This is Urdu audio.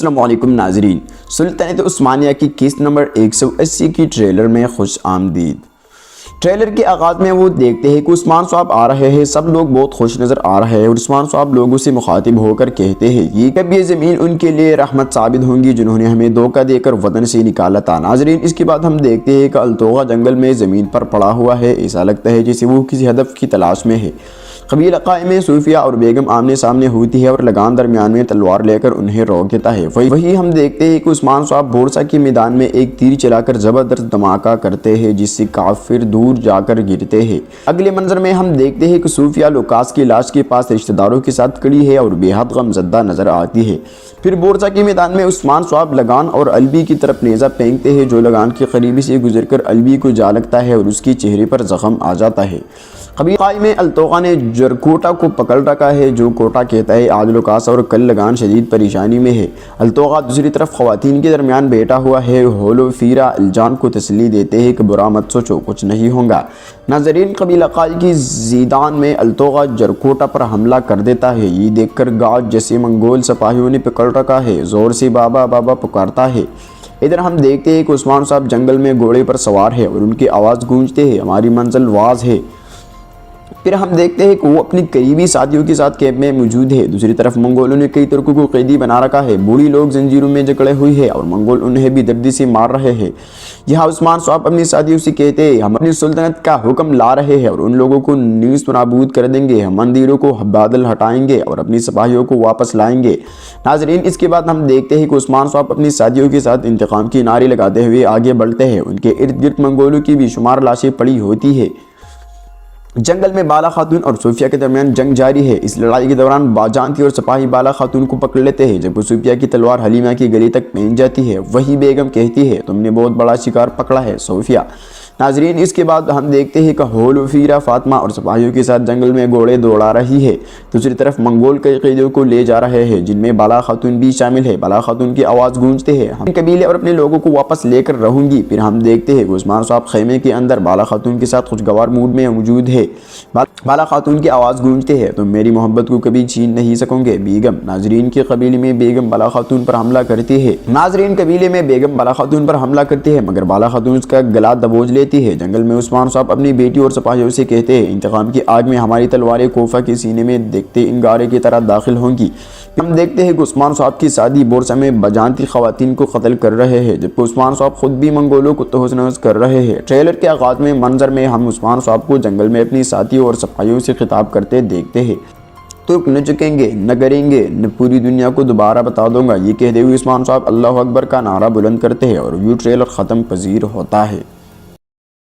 السلام علیکم ناظرین، سلطنت عثمانیہ کی قسط نمبر 180 کی ٹریلر میں خوش آمدید۔ ٹریلر کے آغاز میں وہ دیکھتے ہیں کہ عثمان صاحب آ رہے ہیں، سب لوگ بہت خوش نظر آ رہے ہیں اور عثمان صاحب لوگوں سے مخاطب ہو کر کہتے ہیں یہ زمین ان کے لیے رحمت ثابت ہوں گی جنہوں نے ہمیں دھوکہ دے کر وطن سے نکالا تھا۔ ناظرین، اس کے بعد ہم دیکھتے ہیں کہ التوغا جنگل میں زمین پر پڑا ہوا ہے، ایسا لگتا ہے جیسے وہ کسی ہدف کی تلاش میں ہے۔ قبیلہ قائم میں صوفیہ اور بیگم آمنے سامنے ہوتی ہے اور لگان درمیان میں تلوار لے کر انہیں روک دیتا ہے۔ وہی ہم دیکھتے ہیں کہ عثمان صاحب بورسا کے میدان میں ایک تیر چلا کر زبردست دھماکہ کرتے ہیں جس سے کافر دور جا کر گرتے ہیں۔ اگلے منظر میں ہم دیکھتے ہیں کہ صوفیہ لوکاس کی لاش کے پاس رشتہ داروں کے ساتھ کھڑی ہے اور بے حد غمزدہ نظر آتی ہے۔ پھر بورسا کے میدان میں عثمان صاحب لگان اور البی کی طرف نیزہ پھینکتے ہیں جو لگان کے قریبی سے گزر کر البی کو جا لگتا ہے اور اس کے چہرے پر زخم آ جاتا ہے۔ قبیلہ قائم میں التوغا نے جرکوٹا کو پکڑ رکھا ہے جو کوٹا کہتا ہے آج لوکاس اور کل لگان شدید پریشانی میں ہے۔ التوغا دوسری طرف خواتین کے درمیان بیٹھا ہوا ہے۔ ہولو فیرا الجان کو تسلی دیتے ہیں کہ برا مت سوچو، کچھ نہیں ہوگا۔ ناظرین، قبیلہ قائل کی زیدان میں التوغا جرکوٹا پر حملہ کر دیتا ہے۔ یہ دیکھ کر گاؤ جیسے منگول سپاہیوں نے پکڑ رکھا ہے زور سے بابا بابا پکارتا ہے۔ ادھر ہم دیکھتے ہیں کہ عثمان صاحب جنگل میں گھوڑے پر سوار ہے اور ان کی آواز گونجتے ہیں ہماری منزل واز ہے۔ پھر ہم دیکھتے ہیں کہ وہ اپنی قریبی ساتھیوں کے ساتھ کیمپ میں موجود ہے۔ دوسری طرف منگولوں نے کئی ترکوں کو قیدی بنا رکھا ہے، بوڑھی لوگ زنجیروں میں جکڑے ہوئی ہے اور منگول انہیں بھی دردی سے مار رہے ہیں۔ یہاں عثمان صاحب اپنی ساتھیوں سے کہتے ہیں ہم اپنی سلطنت کا حکم لا رہے ہیں اور ان لوگوں کو نیست و نابود کر دیں گے، ہم مندروں کو بادل ہٹائیں گے اور اپنی سپاہیوں کو واپس لائیں گے۔ ناظرین، اس کے بعد ہم دیکھتے ہیں کہ عثمان صاحب اپنی ساتھیوں کے ساتھ انتقام کی نعرے لگاتے ہوئے آگے بڑھتے ہیں۔ ان کے ارد گرد منگولوں کی بھی شمار لاشیں پڑی ہوتی ہے۔ جنگل میں بالا خاتون اور صوفیہ کے درمیان جنگ جاری ہے۔ اس لڑائی کے دوران باجانتی اور سپاہی بالا خاتون کو پکڑ لیتے ہیں جب صوفیہ کی تلوار حلیمہ کی گلی تک پہنچ جاتی ہے۔ وہی بیگم کہتی ہے تم نے بہت بڑا شکار پکڑا ہے صوفیہ۔ ناظرین، اس کے بعد ہم دیکھتے ہیں کہ ہولو فیرا فاطمہ اور سپاہیوں کے ساتھ جنگل میں گھوڑے دوڑا رہی ہے۔ دوسری طرف منگول کئی قیدیوں کو لے جا رہے ہیں جن میں بالا خاتون بھی شامل ہے۔ بالا خاتون کی آواز گونجتے ہیں ہم قبیلے اور اپنے لوگوں کو واپس لے کر رہوں گی۔ پھر ہم دیکھتے ہیں کہ عثمان صاحب خیمے کے اندر بالا خاتون کے ساتھ خوشگوار موڈ میں موجود ہے۔ بالا خاتون کی آواز گونجتے ہیں تم میری محبت کو کبھی چھین نہیں سکو گے بیگم۔ ناظرین، کے قبیلے میں بیگم بالا خاتون پر حملہ کرتی ہے۔ ناظرین، قبیلے میں بیگم بالا خاتون پر حملہ کرتی ہے مگر بالا خاتون اس کا گلا دبوچ لیتی ہے۔ جنگل میں عثمان صاحب اپنی بیٹی اور سپاہیوں سے کہتے ہیں انتقام کی آگ میں ہماری تلواریں کوفہ کے سینے میں دیکھتے انگارے کی طرح داخل ہوں گی۔ ہم دیکھتے ہیں کہ عثمان صاحب کی سادی بورسا میں بجانتی خواتین کو قتل کر رہے ہیں جبکہ عثمان صاحب خود بھی منگولوں کو تہس نہس کر رہے ہیں۔ ٹریلر کے آغاز میں منظر میں ہم عثمان صاحب کو جنگل میں اپنی ساتھیوں اور سپاہیوں سے خطاب کرتے دیکھتے ہیں ترک نہ جھکیں گے، نہ کریں گے، نہ پوری دنیا کو دوبارہ بتا دوں گا۔ یہ کہتے ہوئے عثمان صاحب اللہ اکبر کا نعرہ بلند کرتے ہیں اور ٹریلر ختم پذیر ہوتا ہے۔